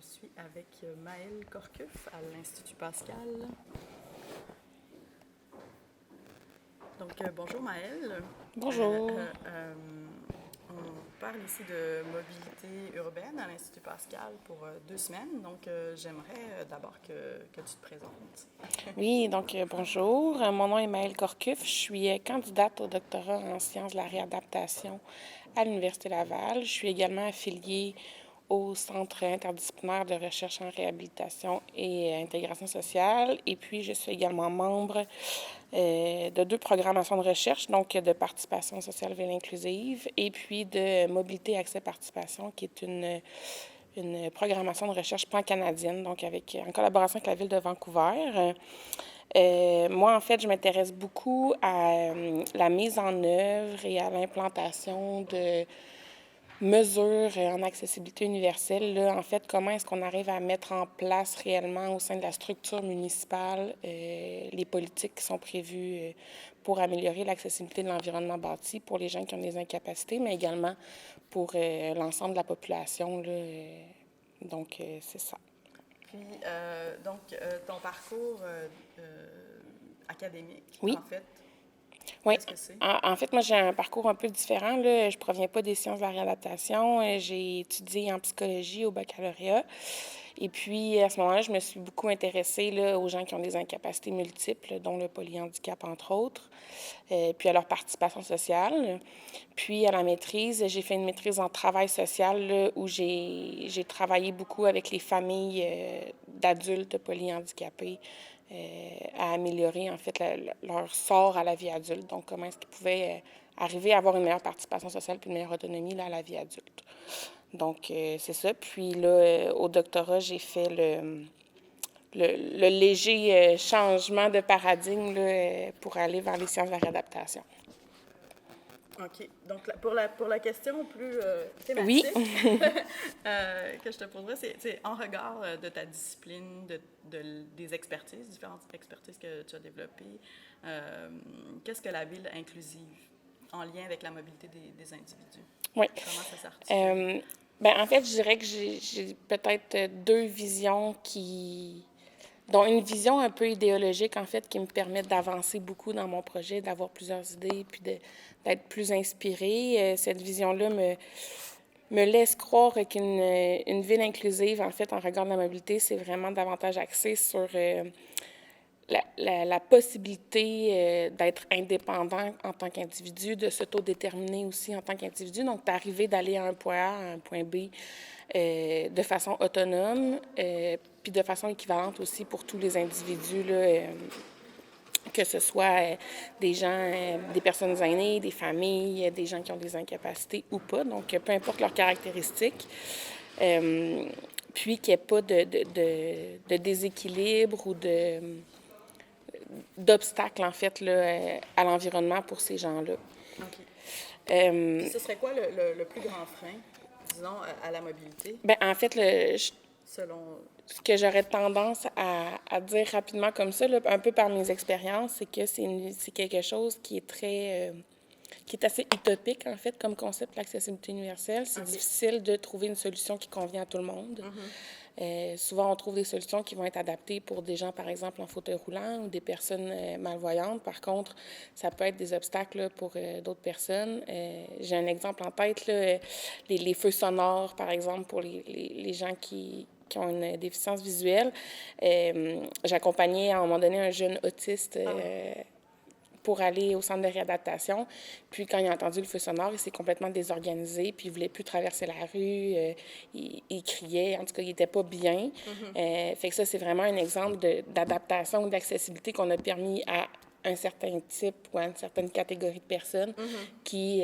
Je suis avec Maëlle Corcuff à l'Institut Pascal. Donc, bonjour Maëlle. Bonjour. On parle ici de mobilité urbaine à l'Institut Pascal pour 2 semaines. Donc, j'aimerais d'abord que tu te présentes. Oui, donc bonjour. Mon nom est Maëlle Corcuff. Je suis candidate au doctorat en sciences de la réadaptation à l'Université Laval. Je suis également affiliée au Centre interdisciplinaire de recherche en réhabilitation et intégration sociale. Et puis, je suis également membre de 2 programmations de recherche, donc de participation sociale ville inclusive et puis de mobilité accès participation, qui est une programmation de recherche pan-canadienne, donc en collaboration avec la Ville de Vancouver. Moi, en fait, je m'intéresse beaucoup à la mise en œuvre et à l'implantation de mesures en accessibilité universelle. Là, en fait, comment est-ce qu'on arrive à mettre en place réellement au sein de la structure municipale les politiques qui sont prévues pour améliorer l'accessibilité de l'environnement bâti pour les gens qui ont des incapacités, mais également pour l'ensemble de la population. Là, donc, c'est ça. Puis, ton parcours académique, Oui. en fait, Oui. qu'est-ce que c'est? En fait, moi, j'ai un parcours un peu différent. Là. Je ne proviens pas des sciences de la réadaptation. J'ai étudié en psychologie au baccalauréat. Et puis, à ce moment-là, je me suis beaucoup intéressée là, aux gens qui ont des incapacités multiples, dont le polyhandicap, entre autres, puis à leur participation sociale. Puis, à la maîtrise, j'ai fait une maîtrise en travail social là, où j'ai travaillé beaucoup avec les familles d'adultes polyhandicapés à améliorer, en fait, leur sort à la vie adulte. Donc, comment est-ce qu'ils pouvaient arriver à avoir une meilleure participation sociale puis une meilleure autonomie là, à la vie adulte. Donc, c'est ça. Puis là, au doctorat, j'ai fait le léger changement de paradigme là, pour aller vers les sciences de la réadaptation. OK. Donc, pour la question plus Oui. thématique que je te poserais, c'est en regard de ta discipline, des expertises, différentes expertises que tu as développées, qu'est-ce que la ville inclusive en lien avec la mobilité des individus? Oui. Comment ça s'articule? En fait, je dirais que j'ai peut-être 2 visions dont une vision un peu idéologique, en fait, qui me permet d'avancer beaucoup dans mon projet, d'avoir plusieurs idées, puis d'être plus inspirée. Cette vision-là me laisse croire qu'une ville inclusive, en fait, en regard de la mobilité, c'est vraiment davantage axé sur la possibilité d'être indépendant en tant qu'individu, de s'autodéterminer aussi en tant qu'individu, donc d'arriver d'aller à un point A à un point B de façon autonome, puis de façon équivalente aussi pour tous les individus, là, que ce soit des gens, des personnes aînées, des familles, des gens qui ont des incapacités ou pas, donc peu importe leurs caractéristiques. Puis qu'il n'y ait pas de déséquilibre ou d'obstacles, en fait, là, à l'environnement pour ces gens-là. OK. Puis ce serait quoi le plus grand frein, disons, à la mobilité, En fait, selon... ce que j'aurais tendance à dire rapidement comme ça, là, un peu par mes expériences, c'est que c'est quelque chose qui est qui est assez utopique, en fait, comme concept, l'accessibilité universelle. C'est difficile de trouver une solution qui convient à tout le monde. Souvent, on trouve des solutions qui vont être adaptées pour des gens, par exemple, en fauteuil roulant ou des personnes malvoyantes. Par contre, ça peut être des obstacles là, pour d'autres personnes. J'ai un exemple en tête, là, les feux sonores, par exemple, pour les gens qui ont une déficience visuelle. J'accompagnais à un moment donné un jeune autiste pour aller au centre de réadaptation. Puis quand il a entendu le feu sonore, il s'est complètement désorganisé, puis il ne voulait plus traverser la rue, il criait, en tout cas, il n'était pas bien. Fait que ça, c'est vraiment un exemple d'adaptation ou d'accessibilité qu'on a permis à un certain type ou à une certaine catégorie de personnes qui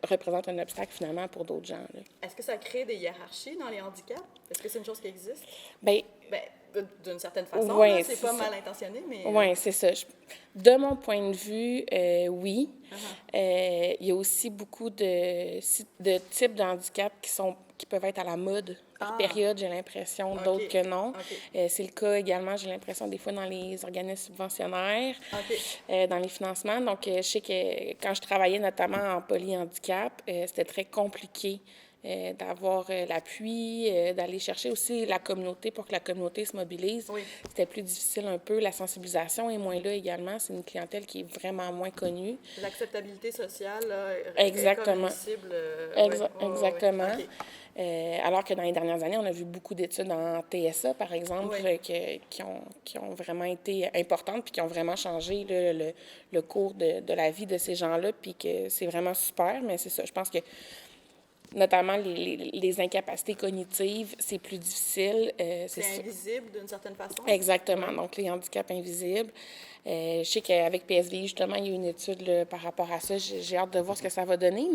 représentent un obstacle finalement pour d'autres gens. Là. Est-ce que ça crée des hiérarchies dans les handicaps? Est-ce que c'est une chose qui existe? Bien, D'une certaine façon, ouais, c'est pas mal intentionné, mais... Oui, c'est ça. De mon point de vue, oui. Il y a aussi beaucoup de types de handicaps qui peuvent être à la mode par période, j'ai l'impression, d'autres que non. C'est le cas également, j'ai l'impression, des fois dans les organismes subventionnaires, dans les financements. Donc, je sais que quand je travaillais notamment en polyhandicap, c'était très compliqué d'avoir l'appui, d'aller chercher aussi la communauté pour que la communauté se mobilise. Oui. C'était plus difficile un peu. La sensibilisation est moins là également. C'est une clientèle qui est vraiment moins connue. L'acceptabilité sociale là, est comme Exactement. une cible. Exactement. OK. Alors que dans les dernières années, on a vu beaucoup d'études en TSA, par exemple, Oui. qui ont vraiment été importantes puis qui ont vraiment changé là, le cours de la vie de ces gens-là, puis que c'est vraiment super. Mais c'est ça, je pense que notamment les incapacités cognitives, c'est plus difficile. C'est invisible d'une certaine façon. Exactement, donc les handicaps invisibles. Je sais qu'avec PSVI, justement, il y a une étude là, par rapport à ça. J'ai hâte de voir ce que ça va donner,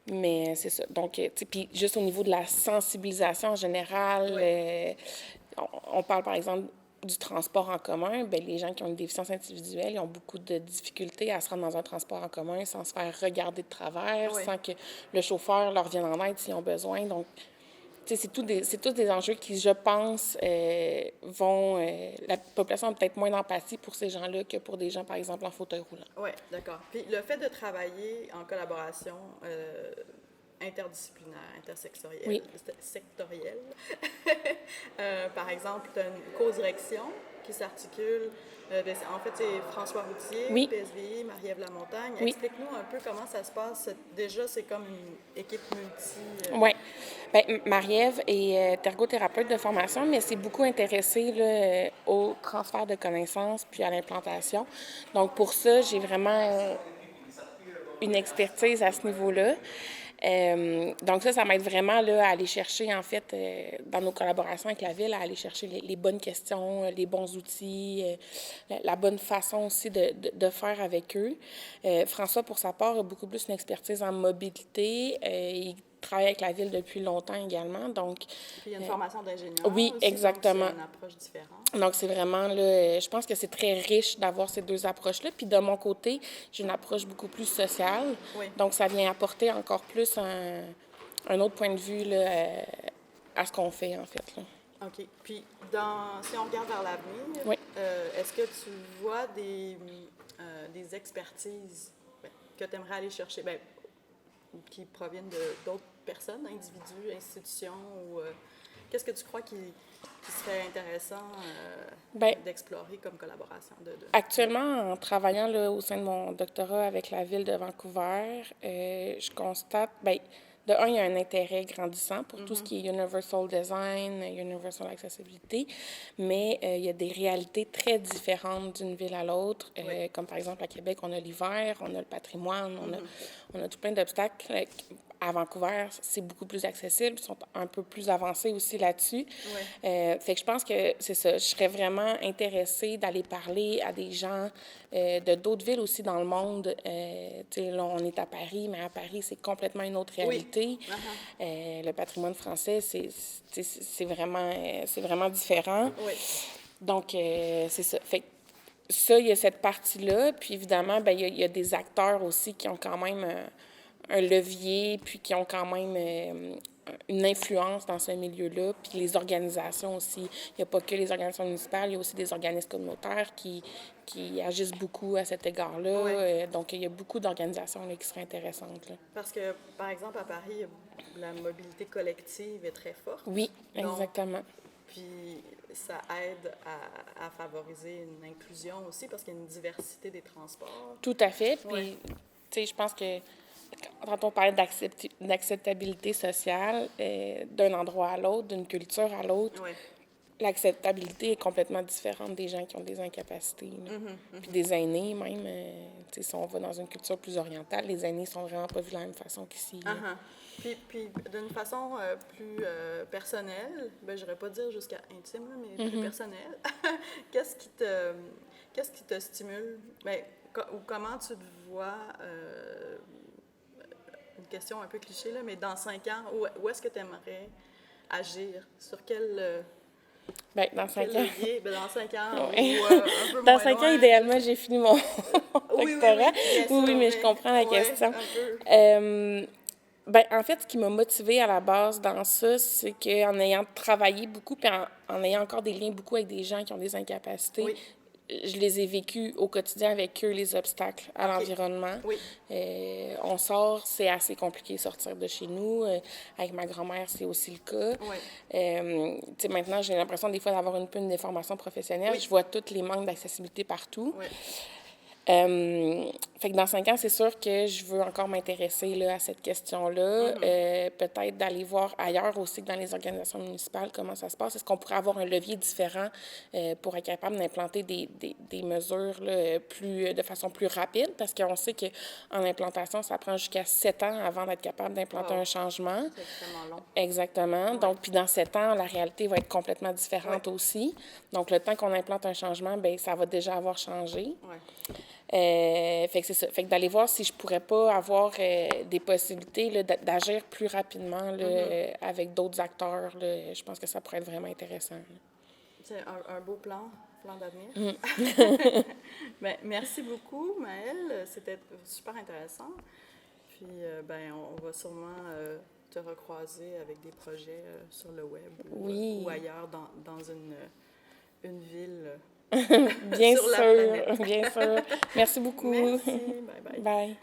mais c'est ça. Donc, tu sais, puis juste au niveau de la sensibilisation en général, on parle par exemple du transport en commun. Bien, les gens qui ont une déficience individuelle, ils ont beaucoup de difficultés à se rendre dans un transport en commun sans se faire regarder de travers, sans que le chauffeur leur vienne en aide s'ils ont besoin. Donc, tu sais, c'est tous des enjeux qui, je pense, vont... la population a peut-être moins d'empathie pour ces gens-là que pour des gens, par exemple, en fauteuil roulant. Oui, d'accord. Puis le fait de travailler en collaboration interdisciplinaire, intersectorielle, Oui. sectorielle, par exemple, tu as une co-direction qui s'articule. En fait, c'est François Routier, Oui. PSVI, Marie-Ève Lamontagne. Oui. Explique-nous un peu comment ça se passe. Déjà, c'est comme une équipe multi... Oui. Bien, Marie-Ève est ergothérapeute de formation, mais c'est beaucoup intéressée là, au transfert de connaissances puis à l'implantation. Donc, pour ça, j'ai vraiment une expertise à ce niveau-là. Donc ça m'aide vraiment là, à aller chercher, en fait, dans nos collaborations avec la Ville, à aller chercher les bonnes questions, les bons outils, la bonne façon aussi de faire avec eux. François, pour sa part, a beaucoup plus une expertise en mobilité. Il travaille avec la Ville depuis longtemps également, donc... Puis il y a une formation d'ingénieur oui, aussi, exactement. donc c'est une approche différente. Donc, c'est vraiment, là, je pense que c'est très riche d'avoir ces deux approches-là. Puis de mon côté, j'ai une approche beaucoup plus sociale. Oui. Donc, ça vient apporter encore plus un autre point de vue là, à ce qu'on fait, en fait. Là. OK. Puis, si on regarde vers l'avenir, Oui. est-ce que tu vois des expertises que tu aimerais aller chercher, qui proviennent d'autres personnes, individus, institutions, ou qu'est-ce que tu crois qui serait intéressant d'explorer comme collaboration? Actuellement, en travaillant là, au sein de mon doctorat avec la Ville de Vancouver, je constate, de un, il y a un intérêt grandissant pour tout ce qui est Universal Design, Universal Accessibility, mais il y a des réalités très différentes d'une ville à l'autre. Comme par exemple à Québec, on a l'hiver, on a le patrimoine, on a tout plein d'obstacles. À Vancouver, c'est beaucoup plus accessible, ils sont un peu plus avancés aussi là-dessus. Fait que je pense que c'est ça, je serais vraiment intéressée d'aller parler à des gens de d'autres villes aussi dans le monde. Tu sais, là, on est à Paris, mais à Paris, c'est complètement une autre réalité. Oui. Le patrimoine français, c'est vraiment différent. Oui. Donc, c'est ça. Fait que ça, il y a cette partie-là. Puis évidemment, il y a des acteurs aussi qui ont quand même un levier, puis qui ont quand même une influence dans ce milieu-là, puis les organisations aussi. Il n'y a pas que les organisations municipales, il y a aussi des organismes communautaires qui agissent beaucoup à cet égard-là. Oui. Donc, il y a beaucoup d'organisations là, qui seraient intéressantes. Là. Parce que, par exemple, à Paris, la mobilité collective est très forte. Oui, exactement. Puis ça aide à favoriser une inclusion aussi, parce qu'il y a une diversité des transports. Tout à fait. Puis, tu sais, je pense que quand on parle d'acceptabilité sociale, d'un endroit à l'autre, d'une culture à l'autre, l'acceptabilité est complètement différente des gens qui ont des incapacités. Puis des aînés, même, si on va dans une culture plus orientale, les aînés sont vraiment pas vus de la même façon qu'ici. Puis d'une façon plus personnelle, je n'irais pas dire jusqu'à intime, mais plus personnelle, qu'est-ce qui te stimule? Ou comment tu te vois... une question un peu cliché, là, mais dans 5 ans, où est-ce que tu aimerais agir? Sur quel... dans 5 ans. Levier? Dans 5 ans, ou un peu dans 5 ans, idéalement, j'ai fini mon doctorat. Oui, mais je comprends la question. En fait, ce qui m'a motivée à la base dans ça, c'est qu'en ayant travaillé beaucoup, puis en ayant encore des liens beaucoup avec des gens qui ont des incapacités, je les ai vécus au quotidien avec eux, les obstacles à l'environnement. Oui. On sort, c'est assez compliqué de sortir de chez nous. Avec ma grand-mère, c'est aussi le cas. Oui. Tu sais, maintenant, j'ai l'impression des fois d'avoir un peu une déformation professionnelle. Oui. Je vois tous les manques d'accessibilité partout. Oui. Fait que dans 5 ans, c'est sûr que je veux encore m'intéresser là, à cette question-là. Peut-être d'aller voir ailleurs aussi que dans les organisations municipales comment ça se passe. Est-ce qu'on pourrait avoir un levier différent pour être capable d'implanter des mesures là, de façon plus rapide? Parce qu'on sait qu'en implantation, ça prend jusqu'à 7 ans avant d'être capable d'implanter un changement. C'est extrêmement long. Exactement. Ouais. Donc, puis dans 7 ans, la réalité va être complètement différente Ouais. aussi. Donc, le temps qu'on implante un changement, bien, ça va déjà avoir changé. Ouais. Fait que c'est ça. Fait que d'aller voir si je pourrais pas avoir des possibilités là, d'agir plus rapidement là, avec d'autres acteurs. Là, je pense que ça pourrait être vraiment intéressant. Là. C'est un beau plan d'avenir. Ben, merci beaucoup, Maëlle. C'était super intéressant. Puis, ben, on va sûrement te recroiser avec des projets sur le web ou ailleurs dans une ville Bien sur la sûr, planète. bien sûr. Merci beaucoup. Merci. Bye bye. Bye.